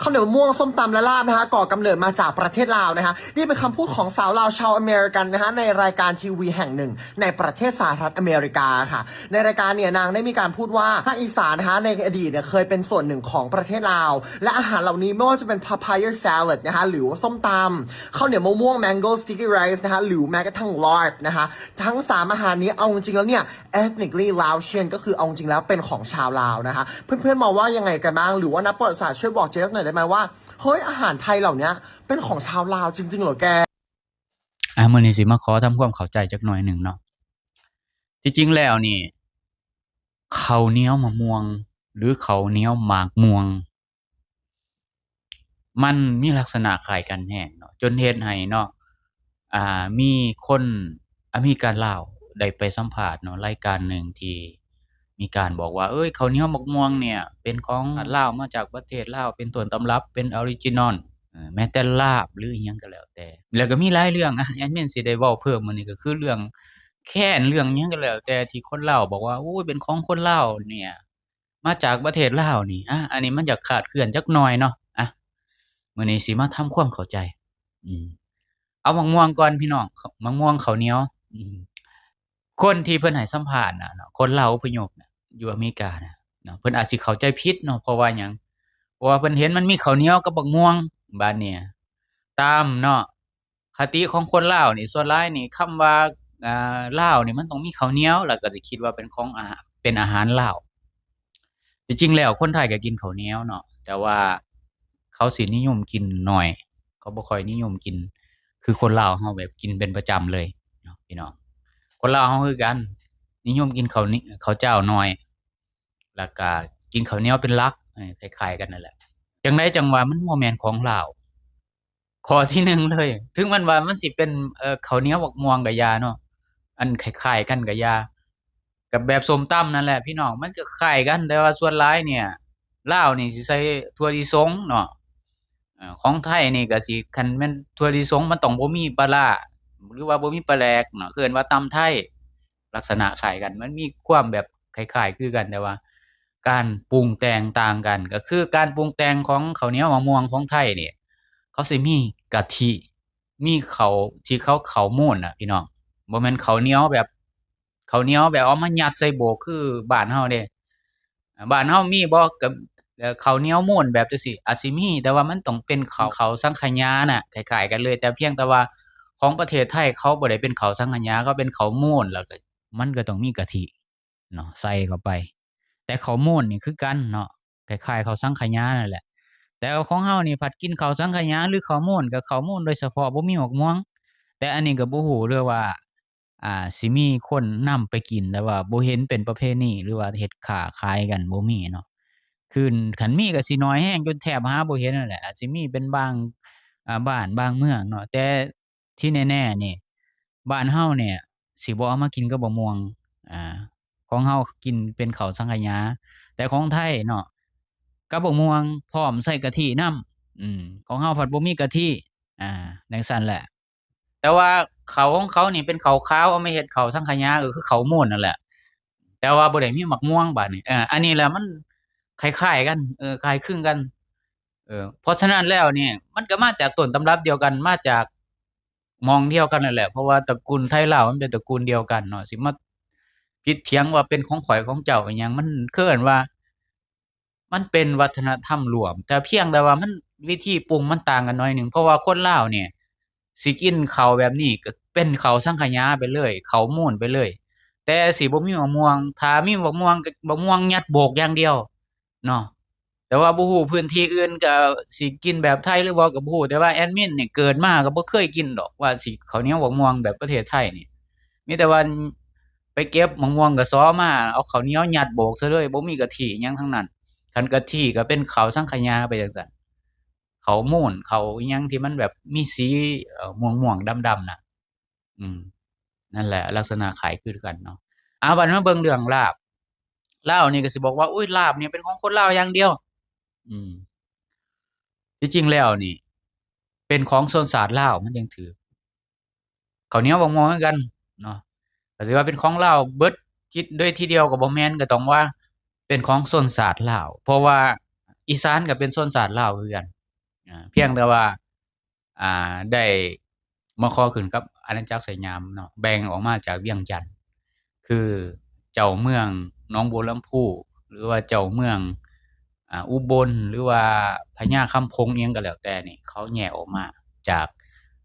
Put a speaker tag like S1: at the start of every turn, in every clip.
S1: ข้าวเหนียวม่วงส้มตำและลาบนะฮะก่อกำเนิดมาจากประเทศลาวนะฮะนี่เป็นคำพูดของสาวลาวชาวอเมริกันนะฮะในรายการทีวีแห่งหนึ่งในประเทศสหรัฐอเมริกาค่ะในรายการเนี่ยนางได้มีการพูดว่าภาคอีสานนะฮะในอดีตเนี่ยเคยเป็นส่วนหนึ่งของประเทศลาวและอาหารเหล่านี้ไม่ว่าจะเป็น papaya salad นะฮะหรือว่าส้มตำข้าวเหนียวมะม่วง mango sticky rice นะฮะหรือแม้กระทั่ง lard นะฮะทั้ง3อาหารนี้เอาจริงๆแล้วเนี่ย ethnically Laotian ก็คือเอาจริงแล้วเป็นของชาวลาวนะคะเพื่อนๆมองว่ายังไงกันบ้างหรือว่านักประวัติศาสตร์ช่วยบอกเจ๊หน่อยได้ไหมว่าเฮ้ยอาหารไทยเหล่านี้เป็นของชาวลาวจริงๆเหรอแก
S2: มื้อนี้สิมาขอทำความเข้าใจจักหน่อยหนึ่งเนาะที่จริงแล้วนี่ข้าวเหนียวมะม่วงหรือข้าวเหนียวหมากม่วงมันมีลักษณะคล้ายกันแรงเนาะจนเฮ็ดให้เนาะมีคนอเมริกันลาวได้ไปสัมภาษณ์เนาะรายการหนึ่งที่มีการบอกว่าเอ้ยข้าวเหนียวมะม่วงเนี่ยเป็นของลาวมาจากประเทศลาวเป็นต้นตำรับเป็นออริจินัลแม้แต่ลาบหรืออิหยังก็แล้วแต่แล้วก็มีหลายเรื่องแอดมินสิได้เว้าเพิ่มมื้อนี้ก็คือเรื่องแค้นเรื่องหยังก็แล้วแต่ที่คนลาวบอกว่าโอ้ยเป็นของคนลาวเนี่ยมาจากประเทศลาวนี่อันนี้มันอยากคลาดเคลื่อนจักหน่อยเนาะมื้อนี้สิมาทำความเข้าใจอืมเอามะม่วงก่อนพี่น้องมะม่วงข้าวเหนียวอืมคนที่เพิ่นให้สัมภาษณ์น่ะเนาะคนลาวอพยพน่ะอยู่อเมริกาน่ะเนาะเพิ่นอาจสิเข้าใจผิดเนาะเพราะว่าหยังเพราะว่าเพิ่นเห็นมันมีข้าวเหนียวกับบักม่วงบัดนี้ตามเนาะคติของคนลาวนี่ส่วนหลายนี่คำว่าลาวนี่มันต้องมีข้าวเหนียวแล้วก็สิคิดว่าเป็นของเป็นอาหารลาวที่จริงแล้วคนไทยก็กินข้าวเหนียวเนาะแต่ว่าเขาสินิยมกินน้อยเขาบ่ค่อยนิยมกินคือคนลาวเราแบบกินเป็นประจำเลยเนาะพี่น้องคนลาวเราคือกันนิยมกินข้าวเจ้าน้อยแล้วก็กินข้าวเหนียวเป็นหลักคล้ายๆกันนั่นแหละจั่งใดจั่งว่ามันบ่แม่นของลาวข้อที่หนึ่งเลยถึงมันว่ามันสิเป็นข้าวเหนียวบักม่วงก็อย่าเนาะอันคล้ายๆกันก็อย่าก็แบบส้มตำนั่นแหละพี่น้องมันก็คล้ายกันแต่ว่าส่วนหลายเนี่ยลาวนี่สิใส่ถั่วลิสงเนาะของไทยนี่ก็สิคันแม่นถั่วลิสงมันต้องบ่มีปลาร้าหรือว่าบ่มีปลาแหลกเนาะเขาเอิ้นว่าตำไทยลักษณะคล้ายกันมันมีความแบบคล้ายๆคือกันแต่ว่าการปรุงแต่งต่างกันก็คือการปรุงแต่งของข้าวเหนียวมะม่วงของไทยนี่เขาสิมีกะทิมีข้าวที่ข้าวม่วนน่ะพี่น้องบ่แม่นข้าวเหนียวแบบเอามายัดใส่โบกคือบ้านเราเดะบ้านเรามีบ่ก็ข้าวเหนียวม่วนแบบจังซี้อาจสิมีแต่ว่ามันต้องเป็นข้าวสังขยาน่ะคล้ายๆกันเลยแต่เพียงแต่ว่าของประเทศไทยเขาบ่ได้เป็นข้าวสังขยาเขาเป็นข้าวม่วนแล้วก็มันก็ต้องมีกะทิเนาะใส่เข้าไปแต่ข้าวม่วนนี่คือกันเนาะคล้ายๆข้าวสังขยานั่นแหละแต่ของเรานี่ผัดกินข้าวสังขยาหรือข้าวม่วนก็ข้าวม่วนโดยเฉพาะบ่มีบักม่วงแต่อันนี้ก็บ่ฮู้เด้อว่า สิมีคนนำไปกินแต่ว่าบ่เห็นเป็นประเพณีหรือว่าเฮ็ดค้าขายกันบ่มีเนาะคือคันมีก็สิน้อยแรงจนแทบหาบ่เห็นนั่นแหละอาจสิมีเป็นบางบ้านบางเมืองเนาะแต่ที่แน่ๆนี่บ้านเราเนี่ยสิบ่เอามากินกับบักม่วงอ่าของเรากินเป็นข้าวสังขยาแต่ของไทยเนาะกับบักม่วงพร้อมใส่กะทินำของเราผัดบ่มีกะทิจั่งซั้นแหละ แต่ว่าเขาของเขานี่เป็นข้าวขาวเอามาเฮ็ดข้าวสังขยาก็คือข้าวม่วนนั่นแหละแต่ว่าบ่ได้มีมักม่วงบัดนี้อันนี้แหละมันคล้ายๆกันคล้ายคลึงกันเพราะฉะนั้นแล้วนี่มันก็มาจากต้นตำรับเดียวกันมาจากหม้องเดียวกันนั่นแหละเพราะว่าตระกูลไทยลาวมันเป็นตระกูลเดียวกันเนาะสิมาผิดเถียงว่าเป็นของข้อยของเจ้าอิหยังมันคือเอิ้นว่ามันเป็นวัฒนธรรมร่วมแต่เพียงแต่ว่ามันวิธีปรุงมันต่างกันหน่อยหนึ่งเพราะว่าคนลาวเนี่ย สิกินข้าวแบบนี้ก็เป็นข้าวสังขยาไปเลยข้าวม่วนไปเลยแต่สิบ่มีมะม่วงถ้ามีบักม่วงก็บักม่วงยัดโบกอย่างเดียวเนาะแต่ว่าบ่ฮู้พื้นที่อื่นก็สิกินแบบไทยหรือบ่ก็บ่ฮู้แต่ว่าแอดมินนี่เกิดมาก็บ่เคยกินดอกว่าสิข้าวเหนียวบักม่วงแบบประเทศไทยนี่มีแต่ว่าไปเก็บมะม่วงก็ซ้อมาเอาข้าวเหนียวยัดโบกซะเลยบ่มีกะทิอิหยังทั้งนั้นคันกะทิก็เป็นข้าวสังขยาไปจั่งซั้น เขาโม่นเขาอิหยังที่มันแบบมีสีม่วงๆดำๆน่ะอืมนั่นแหละลักษณะคล้ายคลึงกันเนาะบัดนี้มาเบิ่งเรื่องลาบลาวนี่ก็สิบอกว่าอุ๊ยลาบนี่เป็นของคนลาวอย่างเดียวอืมที่จริงแล้วนี่เป็นของชนชาติลาวมันจั่งถูกข้าวเหนียวบักม่วงคือกันเนาะก็สิว่าเป็นของลาวเบิดทิโดยทีเดียวก็บ่แม่นก็ต้องว่าเป็นของชนชาติลาวเพราะว่า อีสานก็เป็นชนชาติลาวคือกันเพียงแต่ว่าได้มาคอขึ้นกับอาณาจักรสยามเนาะแบ่งออกมาจากเวียงจันทน์คือเจ้าเมืองหนองบัวลำพูหรือว่าเจ้าเมืองอุบลหรือว่าพญาคำพงอิหยังก็แล้วแต่นี่เขาแยกออกมาจาก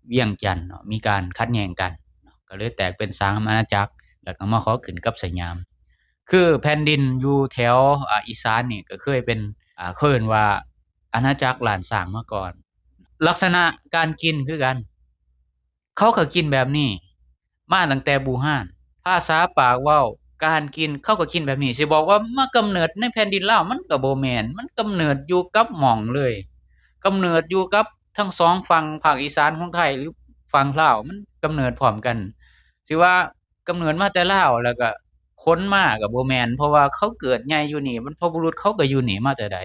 S2: เวียงจันทน์เนาะมีการขัดแย้งกันเนาะก็เลยแตกเป็น3อาณาจักรแล้วก็มาขอขึ้นกับสยามคือแผ่นดินอยู่แถวอีสานนี่ก็เคยเป็นเขาเอิ้นว่าอาณาจักรล้านช้างมาก่อนลักษณะการกินคือกันเขาก็กินแบบนี้มาตั้งแต่บู่านภาษาปากเว้าการกินเขาก็กินแบบนี้สิบอกว่ามากำเนิดในแผ่นดินลาวมันก็บ่แม่นมันกำเนิดอยู่กับหม้องเลยกำเนิดอยู่กับทั้ง2ฝั่งภาคอีสานของไทยหรือฝั่งลาวมันกำเนิดพร้อมกันสิว่ากำเนิดมาแต่ลาวแล้วก็ค้นมาก็บ่แม่นเพราะว่าเขาเกิดใหญ่อยู่นี่บรรพบุรุษเขาก็อยู่นี่มาแต่ใด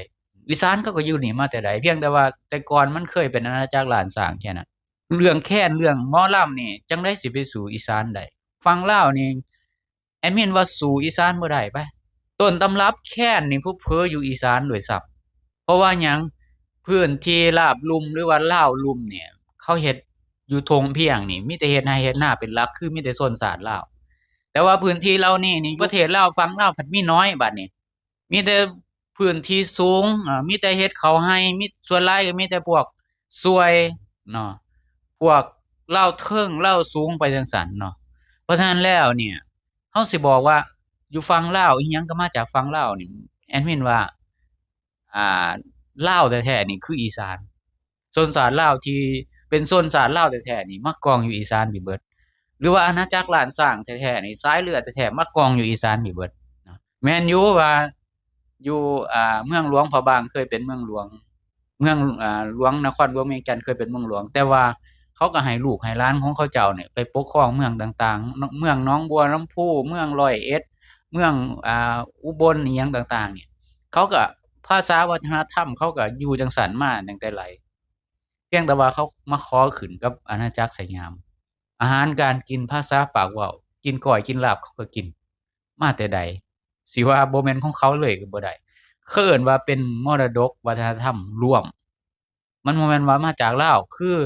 S2: อีสานเขาก็อยู่นี่มาแต่ใดเพียงแต่ว่าแต่ก่อนมันเคยเป็นอาณาจักรล้านช้างแค่นั้นเรื่องแค้นเรื่องหมอลำนี่จั่งใดสิไปสู่อีสานได้ฝั่งลาวนี่แอดมินว่าสู่อีสานบ่ได้ไปต้นตำรับแค้นนี่เผลอๆอยู่อีสานด้วยซ้ำเพราะว่าหยังพื้นที่ราบลุ่มหรือว่าลาวลุ่มเนี่ยเขาเฮ็ดอยู่ทงเพียงนี่มีแต่เฮ็ดไร่เฮ็ดนาเป็นหลักคือมีแต่ชนชาติลาวแต่ว่าพื้นที่เหล่านี้นี่ประเทศลาวฝั่งลาวเพิ่นมีน้อยบัดนี้มีแต่พื้นที่สูงมีแต่เฮ็ดเขาให้มีส่วนหลายก็มีแต่พวกสวยเนาะพวกลาวเทิงลาวสูงไปจังซั่นเนาะเพราะฉะนั้นแล้วเนี่ยเฮาสิบอกว่าอยู่ฝั่งลาวอิหยังก็มาจากฝั่งลาวนี่แอดมินว่าอ่าลาวแท้ๆนี่คืออีสานชนชาติลาวที่เป็นชนชาติลาวแท้ๆนี่มากองอยู่อีสานนี่เบิดหรือว่าอาณาจักรล้านช้างแท้ๆนี่สายเลือดแท้ๆมากองอยู่อีสานนี่เบิดเนาะแม่นอยู่ว่าอยู่เมืองหลวงพระบางเคยเป็นเมืองหลวงเมืองหลวงนครหลวงเวียงจันทน์เคยเป็นเมืองหลวงแต่ว่าเขาก็ให้ลูกให้หลานของเขาเจ้าเนี่ยไปปกครองเมืองต่างๆเมืองหนองบัวลำพูเมืองร้อยเอ็ดเมืองอุบลอิหยังต่างๆเนี่ยเขาก็ภาษาวัฒนธรรมเขาก็อยู่จังซั่นมาตั้งแต่ไหลเพียงแต่ว่าเขามาขอขึ้นกับอาณาจักรสยามอาหารการกินภาษาปากเว้ากินก้อยกินลาบเขาก็กินมาแต่ใดสิว่าบ่แม่นของเขาเลยก็บ่ได้เขาเอิ้นว่าเป็นมรดกวัฒนธรรมร่วมมันบ่แม่นว่ามาจากลาวคือ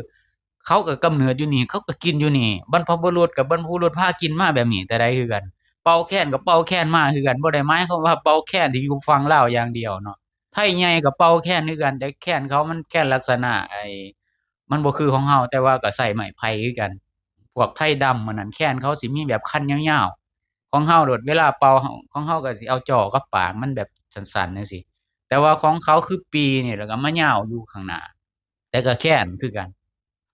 S2: เขาก็กำเนิดอยู่นี่เขาก็กินอยู่นี่บรรพบุรุษก็บรรพบุรุษพากินมาแบบนี้แต่ใดคือกันเป่าแค้นก็เป่าแค้นมาคือกันบ่ได้หมายความว่าเป่าแค้นที่อยู่ฝั่งลาวอย่างเดียวเนาะไทใหญ่ก็เป่าแค้นคือกันแต่แค้นเขามันแค้นลักษณะมันบ่คือของเราแต่ว่าก็ใช้ไม้ไผ่คือกันพวกไทดำอันนั้นแค้นเขาสิมีแบบคันยาวๆของเราโลดเวลาเป่าของเราก็สิเอาจ้อกับปากมันแบบสั้นๆจังซี่แต่ว่าของเขาคือปีนี่แล้วก็มายาวอยู่ข้างหน้าแต่ก็แค้นคือกัน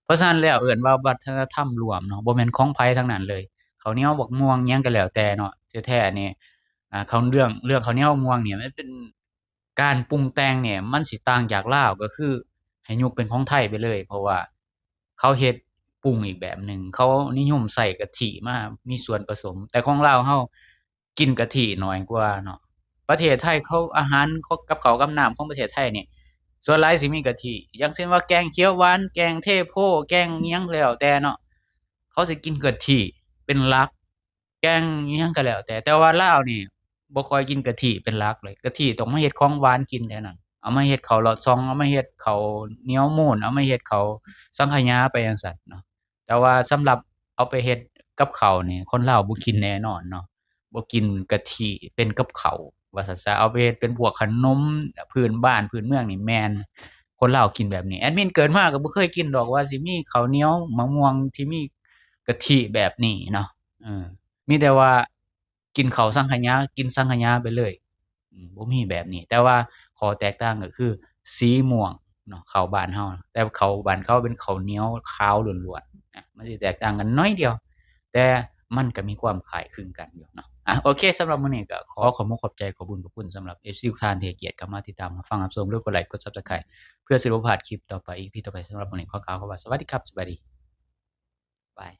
S2: เพราะฉะนั้นแล้วเอิ้นว่าวัฒนธรรมร่วมเนาะบ่แม่นของไผทั้งนั้นเลยข้าวเหนียวบักม่วงหยังก็แล้วแต่เนาะแท้ๆนี่เขาเรื่องข้าวเหนียวม่วงเนี่ยมันเป็นการปรุงแต่งเนี่ยมันสิต่างจากลาวก็คือให้ยกเป็นของไทยไปเลยเพราะว่าเขาเฮ็ดปรุงอีกแบบหนึ่งเขานิยมใส่กะทิมามีส่วนผสมแต่ของลาวเรากินกะทิน้อยกว่าเนาะประเทศไทยเขาอาหารเขากับข้าวกับน้ำของประเทศไทยนี่ส่วนหลายสิมีกะทิอย่างเช่นว่าแกงเขียวหวานแกงเทโพแกงอิหยังแล้วแต่เนาะเขาสิกินกะทิเป็นหลักแกงอิหยังก็แล้วแต่ว่าลาวนี่บ่ค่อยกินกะทิเป็นหลักเลยกะทิต้องมาเฮ็ดของหวานกินแทนนั้นเอามาเฮ็ดข้าวลอดช่องเอามาเฮ็ดข้าวเหนียวมูนเอามาเฮ็ดข้าวสังขยาไปจั่งซั้นเนาะแต่ว่าสำหรับเอาไปเฮ็ดกับข้าวนี่คนลาวบ่กินแน่นอนเนาะบ่กินกะทิเป็นกับข้าวว่าซั่นซะเอาไปเฮ็ดเป็นพวกขนมพื้นบ้านพื้นเมืองนี่แม่นคนลาวกินแบบนี้แอดมินเกิดมาก็บ่เคยกินดอกว่าสิมีข้าวเหนียวมะม่วงที่มีกะทิแบบนี้เนาะมีแต่ว่ากินข้าวสังขยากินสังขยาไปเลยบ่มีแบบนี้แต่ว่าข้อแตกต่างก็คือสีม่วงเนาะข้าวบ้านเราแต่ข้าวบ้านเขาเป็นข้าวเหนียวขาวล้วนๆมันสิแตกต่างกันน้อยเดียวแต่มันก็มีความคล้ายคลึงกันอยู่เนาะโอเคสำหรับมื้อนี้ก็ขอขอบคุณขอบใจขอบคุญขอบคุณสำหรับ FC ทุกท่านที่ให้เกียรติเข้ามาติดตามรับฟังรับชมหรือกดไลก์กด Subscribe เพื่อสิบ่พลาดคลิปต่อไป EP ต่อไปสำหรับมื้อนี้ขอกล่าวคำว่าสวัสดีครับสบายดีบาย